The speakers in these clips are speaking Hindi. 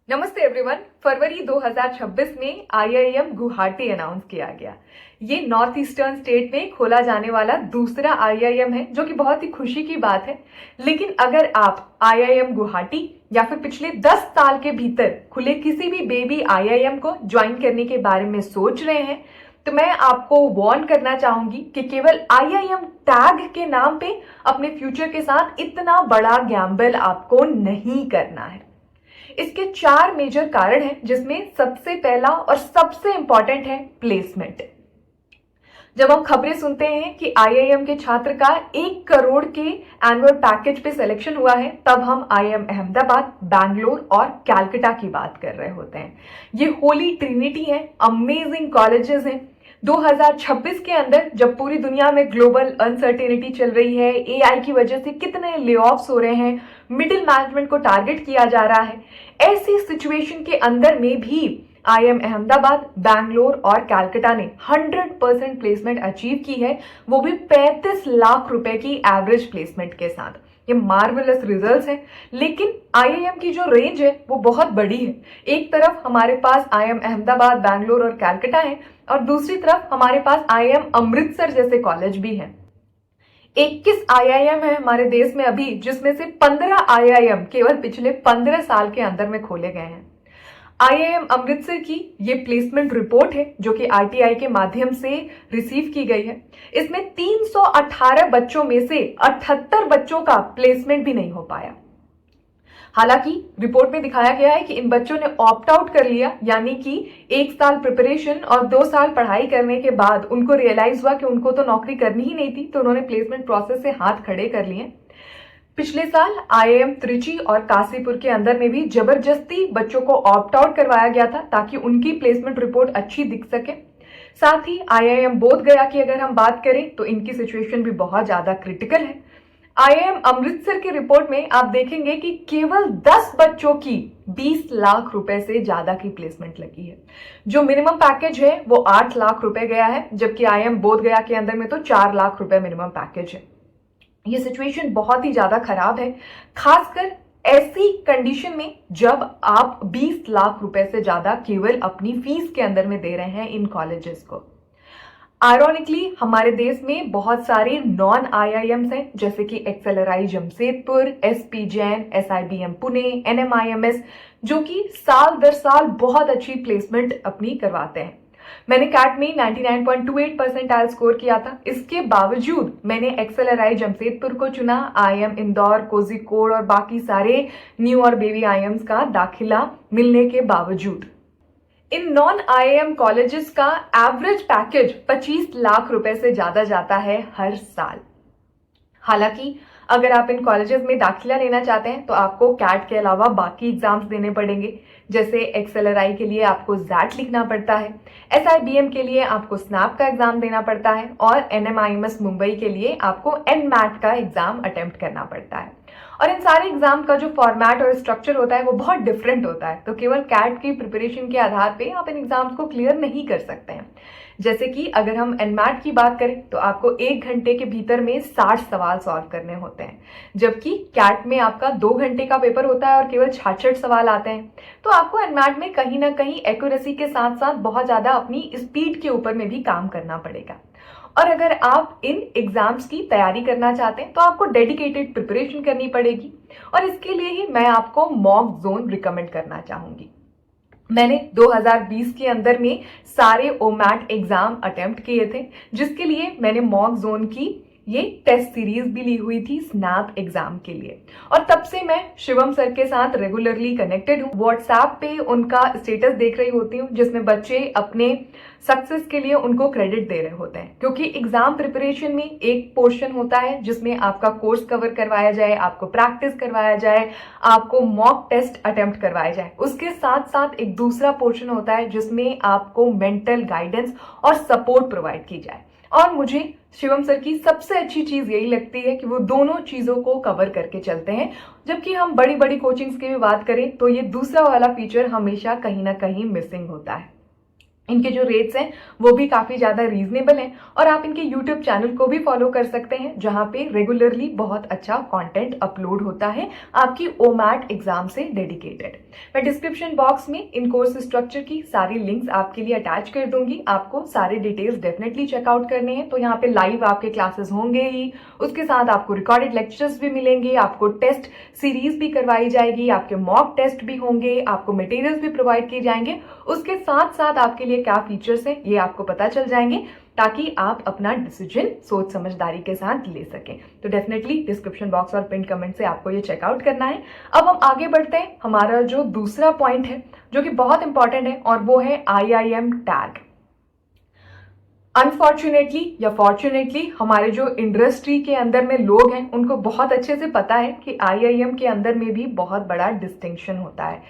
नमस्ते एवरीवन। फरवरी 2026 में आईआईएम गुवाहाटी अनाउंस किया गया। ये नॉर्थ ईस्टर्न स्टेट में खोला जाने वाला दूसरा आईआईएम है, जो कि बहुत ही खुशी की बात है। लेकिन अगर आप आईआईएम गुवाहाटी या फिर पिछले 10 साल के भीतर खुले किसी भी बेबी आईआईएम को ज्वाइन करने के बारे में सोच रहे हैं, तो मैं आपको वार्न करना चाहूंगी कि केवल आईआईएम टैग के नाम पे अपने फ्यूचर के साथ इतना बड़ा गैम्बल आपको नहीं करना है। इसके 4 मेजर कारण हैं, जिसमें सबसे पहला और सबसे इंपॉर्टेंट है प्लेसमेंट। जब हम खबरें सुनते हैं कि आईआईएम के छात्र का 1 करोड़ के एनुअल पैकेज पे सिलेक्शन हुआ है, तब हम आईआईएम अहमदाबाद, बैंगलोर और कैलकाटा की बात कर रहे होते हैं। ये होली ट्रिनिटी है, अमेजिंग कॉलेजेस हैं। 2026 के अंदर जब पूरी दुनिया में ग्लोबल अनसर्टेनिटी चल रही है, एआई की वजह से कितने लेऑफ्स हो रहे हैं, मिडिल मैनेजमेंट को टारगेट किया जा रहा है, ऐसी सिचुएशन के अंदर में भी आईआईएम अहमदाबाद, बैंगलोर और कैलकाटा ने 100% प्लेसमेंट अचीव की है, वो भी 35 लाख रुपए की एवरेज प्लेसमेंट के साथ। ये मार्वेलस रिजल्ट्स हैं। लेकिन आईआईएम की जो रेंज है वो बहुत बड़ी है। एक तरफ हमारे पास आईआईएम अहमदाबाद, बैंगलोर और कैलकाटा है, और दूसरी तरफ हमारे पास आईआईएम अमृतसर जैसे कॉलेज भी हैं। 21 आईआईएम है हमारे देश में अभी, जिसमें से 15 आईआईएम केवल पिछले 15 साल के अंदर में खोले गए हैं। आईआईएम अमृतसर की ये प्लेसमेंट रिपोर्ट है, जो कि आरटीआई के माध्यम से रिसीव की गई है। इसमें 318 बच्चों में से 78 बच्चों का प्लेसमेंट भी नहीं हो पाया। हालांकि रिपोर्ट में दिखाया गया है कि इन बच्चों ने ऑप्ट आउट कर लिया, यानी कि 1 साल प्रिपरेशन और 2 साल पढ़ाई करने के बाद उनको रियलाइज हुआ कि उनको तो नौकरी करनी ही नहीं थी, तो उन्होंने प्लेसमेंट प्रोसेस से हाथ खड़े कर लिए। पिछले साल आईआईएम त्रिची और काशीपुर के अंदर में भी जबरदस्ती बच्चों को ऑप्ट आउट करवाया गया था, ताकि उनकी प्लेसमेंट रिपोर्ट अच्छी दिख सके। साथ ही आईआईएम बोध गया की अगर हम बात करें तो इनकी सिचुएशन भी बहुत ज्यादा क्रिटिकल है। आईआईएम अमृतसर की रिपोर्ट में आप देखेंगे कि केवल 10 बच्चों की 20 लाख रुपए से ज्यादा की प्लेसमेंट लगी है। जो मिनिमम पैकेज है वो 8 लाख रुपए गया है, जबकि आईआईएम बोध गया के अंदर में तो 4 लाख रुपए मिनिमम पैकेज है। ये सिचुएशन बहुत ही ज्यादा खराब है, खासकर ऐसी कंडीशन में जब आप 20 लाख रुपए से ज्यादा केवल अपनी फीस के अंदर में दे रहे हैं इन कॉलेजेस को। आयरॉनिकली हमारे देश में बहुत सारे नॉन आईआईएम्स हैं, जैसे कि XLRI Jamshedpur, SP Jain, SIBM Pune, NMIMS, जो कि साल दर साल बहुत अच्छी प्लेसमेंट अपनी करवाते हैं। मैंने कैट में 99.28 परसेंटाइल स्कोर किया था। इसके बावजूद मैंने एक्सेलराई जमशेदपुर को चुना, आईएम इंदौर, कोझिकोड और बाकी सारे न्यू और बेबी आईएम्स का दाखिला मिलने के बावजूद। इन नॉन आईआईएम कॉलेजेस का एवरेज पैकेज 25 लाख रुपए से ज्यादा जाता है हर साल। हालांकि अगर आप इन कॉलेजेस में दाखिला लेना चाहते हैं तो आपको कैट के अलावा बाकी एग्जाम्स देने पड़ेंगे। जैसे एक्सेलराई के लिए आपको जैट लिखना पड़ता है, एसआईबीएम के लिए आपको स्नैप का एग्जाम देना पड़ता है, और एनएमआईएमएस मुंबई के लिए आपको एनमैट का एग्जाम अटेम्प्ट करना पड़ता है। और इन सारे एग्जाम का जो फॉर्मेट और स्ट्रक्चर होता है वो बहुत डिफरेंट होता है, तो केवल कैट की प्रिपरेशन के आधार पे आप इन एग्जाम्स को क्लियर नहीं कर सकते हैं। जैसे कि अगर हम एनमैट की बात करें तो आपको 1 घंटे के भीतर में 60 सवाल सॉल्व करने होते हैं, जबकि कैट में आपका 2 घंटे का पेपर होता है और केवल 66 सवाल आते हैं। तो आपको एनमैट में कहीं ना कहीं एक्यूरेसी के साथ साथ बहुत ज्यादा अपनी स्पीड के ऊपर में भी काम करना पड़ेगा। और अगर आप इन एग्जाम्स की तैयारी करना चाहते हैं तो आपको डेडिकेटेड प्रिपरेशन करनी पड़ेगी, और इसके लिए ही मैं आपको मॉक जोन रिकमेंड करना चाहूंगी। मैंने 2020 के अंदर में सारे ओमैट एग्जाम अटेम्प्ट किए थे, जिसके लिए मैंने मॉक जोन की ये टेस्ट सीरीज भी ली हुई थी स्नैप एग्जाम के लिए। और तब से मैं शिवम सर के साथ रेगुलरली कनेक्टेड हूँ। व्हाट्सएप पे उनका स्टेटस देख रही होती हूँ, जिसमें बच्चे अपने सक्सेस के लिए उनको क्रेडिट दे रहे होते हैं, क्योंकि एग्जाम प्रिपरेशन में एक पोर्शन होता है जिसमें आपका कोर्स कवर करवाया जाए, आपको प्रैक्टिस करवाया जाए, आपको मॉक टेस्ट अटेम्प्ट करवाया जाए। उसके साथ साथ एक दूसरा पोर्शन होता है जिसमें आपको मेंटल गाइडेंस और सपोर्ट प्रोवाइड की जाए। और मुझे शिवम सर की सबसे अच्छी चीज यही लगती है कि वो दोनों चीजों को कवर करके चलते हैं। जबकि हम बड़ी बड़ी कोचिंग्स की भी बात करें तो ये दूसरा वाला फीचर हमेशा कहीं ना कहीं मिसिंग होता है। इनके जो रेट्स हैं वो भी काफ़ी ज़्यादा रीजनेबल हैं और आप इनके यूट्यूब चैनल को भी फॉलो कर सकते हैं जहाँ पे रेगुलरली बहुत अच्छा कंटेंट अपलोड होता है आपकी ओमैट एग्जाम से डेडिकेटेड। मैं डिस्क्रिप्शन बॉक्स में इन कोर्स स्ट्रक्चर की सारी लिंक्स आपके लिए अटैच कर दूंगी, आपको सारे डिटेल्स डेफिनेटली चेकआउट करने हैं। तो यहाँ पे लाइव आपके क्लासेस होंगे ही, उसके साथ आपको रिकॉर्डेड लेक्चर्स भी मिलेंगे, आपको टेस्ट सीरीज भी करवाई जाएगी, आपके मॉक टेस्ट भी होंगे, आपको मटेरियल्स भी प्रोवाइड किए जाएंगे। उसके साथ साथ आपके लिए क्या फीचर्स हैं ये आपको पता चल जाएंगे ताकि आप अपना डिसीजन सोच समझदारी के साथ ले सकें। तो डेफिनेटली डिस्क्रिप्शन बॉक्स और पिन कमेंट से आपको ये चेकआउट करना है। अब हम आगे बढ़ते हैं, हमारा जो दूसरा पॉइंट है जो कि बहुत इंपॉर्टेंट है और वो है IIM टैग। अनफॉर्चुनेटली या फॉर्चुनेटली हमारे जो इंडस्ट्री के अंदर में लोग हैं उनको बहुत अच्छे से पता है कि IIM के अंदर में भी बहुत बड़ा डिस्टिंक्शन होता है।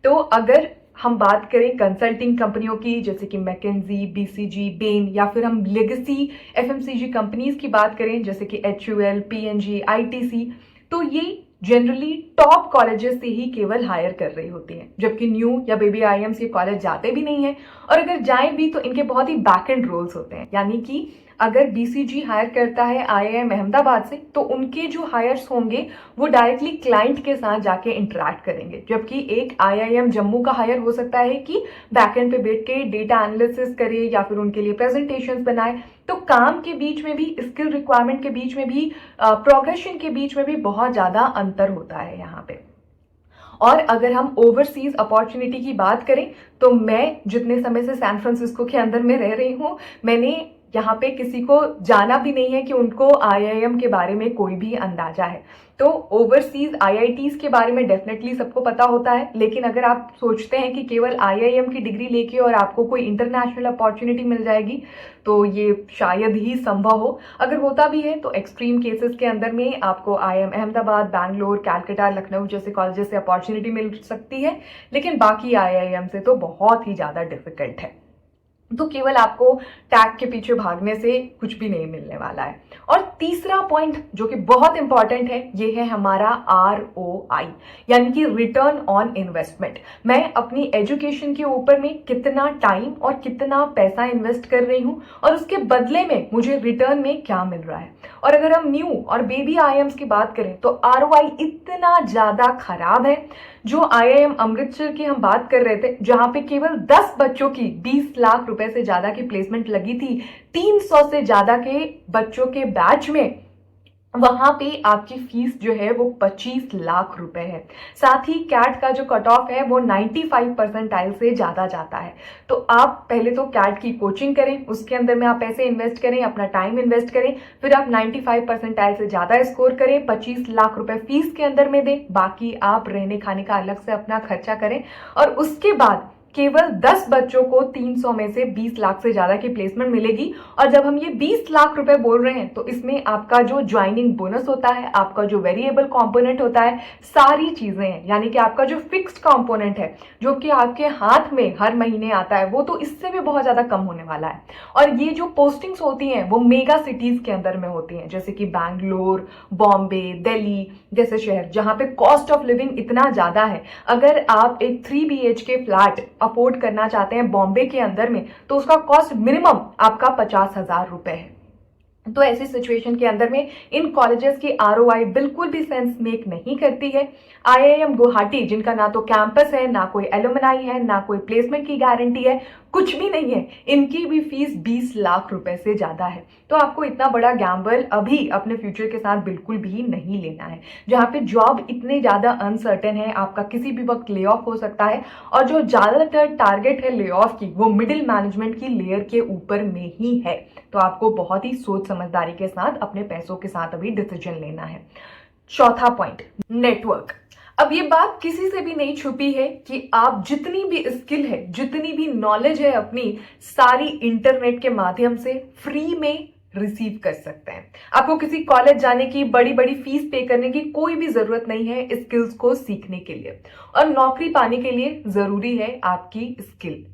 तो अगर हम बात करें कंसल्टिंग कंपनियों की जैसे कि मैकेंजी, BCG, बेन, या फिर हम लेगेसी FMCG कंपनीज की बात करें जैसे कि HUL, PNG, ITC, तो ये जनरली टॉप कॉलेजेस से ही केवल हायर कर रही होती हैं, जबकि न्यू या बेबी IIMs ये कॉलेज जाते भी नहीं है और अगर जाएं भी तो इनके बहुत ही बैक एंड रोल्स होते हैं। यानी कि अगर BCG हायर करता है IIM अहमदाबाद से तो उनके जो हायर्स होंगे वो डायरेक्टली क्लाइंट के साथ जाके इंटरेक्ट करेंगे, जबकि एक IIM जम्मू का हायर हो सकता है कि बैकएंड पे बैठ के डेटा एनालिसिस करे या फिर उनके लिए प्रेजेंटेशंस बनाए। तो काम के बीच में भी, स्किल रिक्वायरमेंट के बीच में भी, प्रोग्रेशन के बीच में भी बहुत ज्यादा अंतर होता है यहाँ पे। और अगर हम ओवरसीज अपॉर्चुनिटी की बात करें तो मैं जितने समय से सैन फ्रांसिस्को के अंदर में रह रही हूँ, मैंने यहाँ पे किसी को जाना भी नहीं है कि उनको IIM के बारे में कोई भी अंदाजा है। तो ओवरसीज IITs के बारे में डेफिनेटली सबको पता होता है, लेकिन अगर आप सोचते हैं कि केवल IIM की डिग्री लेके और आपको कोई इंटरनेशनल अपॉर्चुनिटी मिल जाएगी तो ये शायद ही संभव हो। अगर होता भी है तो एक्सट्रीम केसेस के अंदर में आपको IIM अहमदाबाद, बैंगलोर, कैलकाटा, लखनऊ जैसे कॉलेजेस से अपॉर्चुनिटी मिल सकती है, लेकिन बाकी IIM से तो बहुत ही ज़्यादा डिफिकल्ट है। तो केवल आपको टैग के पीछे भागने से कुछ भी नहीं मिलने वाला है। और तीसरा पॉइंट जो कि बहुत इंपॉर्टेंट है ये है हमारा ROI, यानी कि रिटर्न ऑन इन्वेस्टमेंट। मैं अपनी एजुकेशन के ऊपर में कितना टाइम और कितना पैसा इन्वेस्ट कर रही हूँ और उसके बदले में मुझे रिटर्न में क्या मिल रहा है। और अगर हम न्यू और बेबी IIMs की बात करें तो ROI इतना ज्यादा खराब है। जो IIM अमृतसर की हम बात कर रहे थे जहां पे केवल 10 बच्चों की 20 लाख रुपए से ज्यादा की प्लेसमेंट लगी थी, 300 से ज्यादा के बच्चों के बैच में, वहां पे आपकी फीस जो है वो 25 लाख रुपए है। साथ ही कैट का जो कट ऑफ है वो 95 परसेंटाइल से ज्यादा जाता है। तो आप पहले तो कैट की कोचिंग करें, उसके अंदर में आप पैसे इन्वेस्ट करें, अपना टाइम इन्वेस्ट करें, फिर आप 95 परसेंटाइल से ज्यादा स्कोर करें, 25 लाख रुपए फीस के अंदर में दें, बाकी आप रहने खाने का अलग से अपना खर्चा करें और उसके बाद केवल 10 बच्चों को 300 में से 20 लाख से ज्यादा की प्लेसमेंट मिलेगी। और जब हम ये 20 लाख रुपए बोल रहे हैं तो इसमें आपका जो ज्वाइनिंग बोनस होता है, आपका जो वेरिएबल कंपोनेंट होता है, सारी चीजें हैं, यानी कि आपका जो फिक्स्ड कंपोनेंट है जो कि आपके हाथ में हर महीने आता है वो तो इससे भी बहुत ज्यादा कम होने वाला है। और ये जो पोस्टिंग्स होती हैं वो मेगा सिटीज के अंदर में होती हैं, जैसे कि बैंगलोर, बॉम्बे, दिल्ली जैसे शहर जहां पे कॉस्ट ऑफ लिविंग इतना ज्यादा है। अगर आप एक 3 BHK फ्लैट अफोर्ड करना चाहते हैं बॉम्बे के अंदर में तो उसका कॉस्ट मिनिमम आपका 50,000 रुपए है। तो ऐसी सिचुएशन के अंदर में इन कॉलेजेस की ROI बिल्कुल भी सेंस मेक नहीं करती है। IIM गुवाहाटी जिनका ना तो कैंपस है, ना कोई एलुमनाई है, ना कोई प्लेसमेंट की गारंटी है, कुछ भी नहीं है, इनकी भी फीस 20 लाख रुपए से ज्यादा है। तो आपको इतना बड़ा गैम्बल अभी अपने फ्यूचर के साथ बिल्कुल भी नहीं लेना है, जहां पे जॉब इतनी ज्यादा अनसर्टेन है, आपका किसी भी वक्त ले ऑफ हो सकता है और जो ज्यादातर टारगेट है ले ऑफ की वो मिडिल मैनेजमेंट की लेयर के ऊपर में ही है। तो आपको बहुत ही सोच समझदारी के साथ अपने पैसों के साथ अभी डिसीजन लेना है। चौथा पॉइंट, नेटवर्क। अब ये बात किसी से भी नहीं छुपी है कि आप जितनी भी स्किल है, जितनी भी नॉलेज है अपनी, सारी इंटरनेट के माध्यम से फ्री में रिसीव कर सकते हैं। आपको किसी कॉलेज जाने की, बड़ी बड़ी फीस पे करने की कोई भी जरूरत नहीं है स्किल्स को सीखने के लिए। और नौकरी पाने के लिए जरूरी है आपकी स्किल।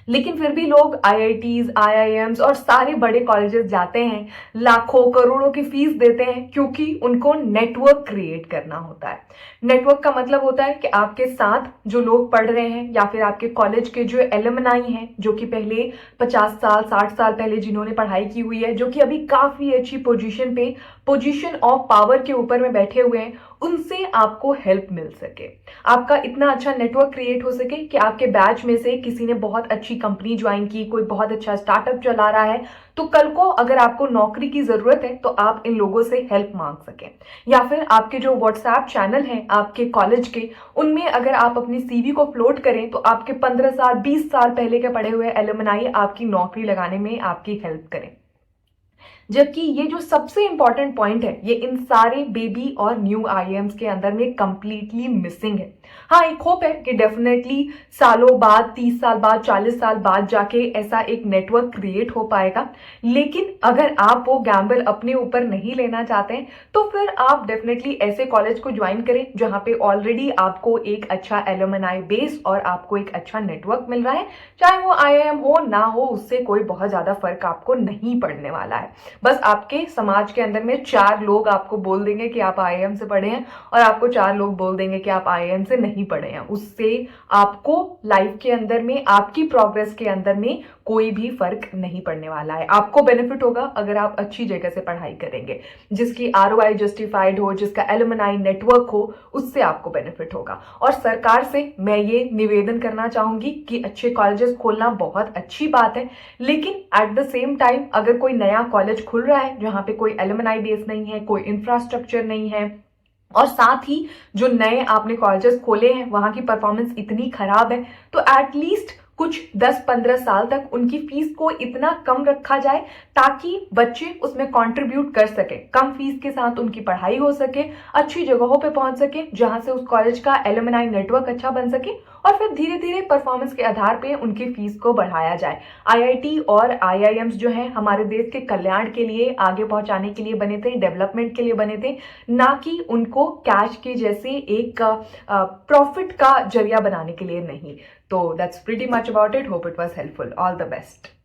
लेकिन फिर भी लोग आईआईटीज, आईआईएम्स और सारे बड़े कॉलेजेस जाते हैं, लाखों करोड़ों की फीस देते हैं, क्योंकि उनको नेटवर्क क्रिएट करना होता है। नेटवर्क का मतलब होता है कि आपके साथ जो लोग पढ़ रहे हैं या फिर आपके कॉलेज के जो एलुमनाई हैं, जो कि पहले 50 साल 60 साल पहले जिन्होंने पढ़ाई की हुई है, जो कि अभी काफी अच्छी पोजीशन पे, पोजीशन ऑफ पावर के ऊपर में बैठे हुए हैं, उनसे आपको हेल्प मिल सके, आपका इतना अच्छा नेटवर्क क्रिएट हो सके कि आपके बैच में से किसी ने बहुत अच्छी कंपनी ज्वाइन की, कोई बहुत अच्छा स्टार्टअप चला रहा है, तो कल को अगर आपको नौकरी की जरूरत है तो आप इन लोगों से हेल्प मांग सकें। या फिर आपके जो व्हाट्सएप चैनल हैं आपके कॉलेज के, उनमें अगर आप अपनी सीवी को फ्लोट करें तो आपके 15 साल 20 साल पहले के पढ़े हुए एलुमनाई आपकी नौकरी लगाने में आपकी हेल्प करें। जबकि ये जो सबसे इंपॉर्टेंट पॉइंट है, ये इन सारे बेबी और न्यू आईएम्स के अंदर में कंप्लीटली मिसिंग है। हाँ, एक होप है कि डेफिनेटली सालों बाद, 30 साल बाद, 40 साल बाद जाके ऐसा एक नेटवर्क क्रिएट हो पाएगा। लेकिन अगर आप वो गैम्बल अपने ऊपर नहीं लेना चाहते हैं तो फिर आप डेफिनेटली ऐसे कॉलेज को ज्वाइन करें जहां पे ऑलरेडी आपको एक अच्छा एलुमनाई बेस और आपको एक अच्छा नेटवर्क मिल रहा है। चाहे वो आईआईएम हो ना हो, उससे कोई बहुत ज्यादा फर्क आपको नहीं पड़ने वाला है। बस आपके समाज के अंदर में 4 लोग आपको बोल देंगे कि आप आईआईएम से पढ़े हैं और आपको 4 लोग बोल देंगे कि आप आईआईएम से नहीं पढ़े हैं। उससे आपको लाइफ के अंदर में, आपकी प्रोग्रेस के अंदर में कोई भी फर्क नहीं पड़ने वाला है। आपको बेनिफिट होगा अगर आप अच्छी जगह से पढ़ाई करेंगे, जिसकी आरओआई जस्टिफाइड हो, जिसका एलुमनाई नेटवर्क हो, उससे आपको बेनिफिट होगा। और सरकार से मैं ये निवेदन करना चाहूंगी कि अच्छे कॉलेजेस खोलना बहुत अच्छी बात है, लेकिन एट द सेम टाइम अगर कोई नया कॉलेज खुल रहा है जहां पे कोई एलुमनाई बेस नहीं है, कोई इंफ्रास्ट्रक्चर नहीं है, और साथ ही जो नए आपने कॉलेजेस खोले हैं वहां की परफॉर्मेंस इतनी खराब है, तो एटलीस्ट कुछ 10-15 साल तक उनकी फीस को इतना कम रखा जाए ताकि बच्चे उसमें कंट्रीब्यूट कर सके, कम फीस के साथ उनकी पढ़ाई हो सके, अच्छी जगहों पे पहुंच सके जहां से उस कॉलेज का एलुमनाई नेटवर्क अच्छा बन सके, और फिर धीरे धीरे परफॉर्मेंस के आधार पे उनकी फीस को बढ़ाया जाए। आईआईटी और आईआईएम्स जो है हमारे देश के कल्याण के लिए, आगे पहुंचाने के लिए बने थे, डेवलपमेंट के लिए बने थे, ना कि उनको कैश के जैसे एक प्रॉफिट का जरिया बनाने के लिए नहीं। तो that's pretty much about it. Hope it was helpful. All the best.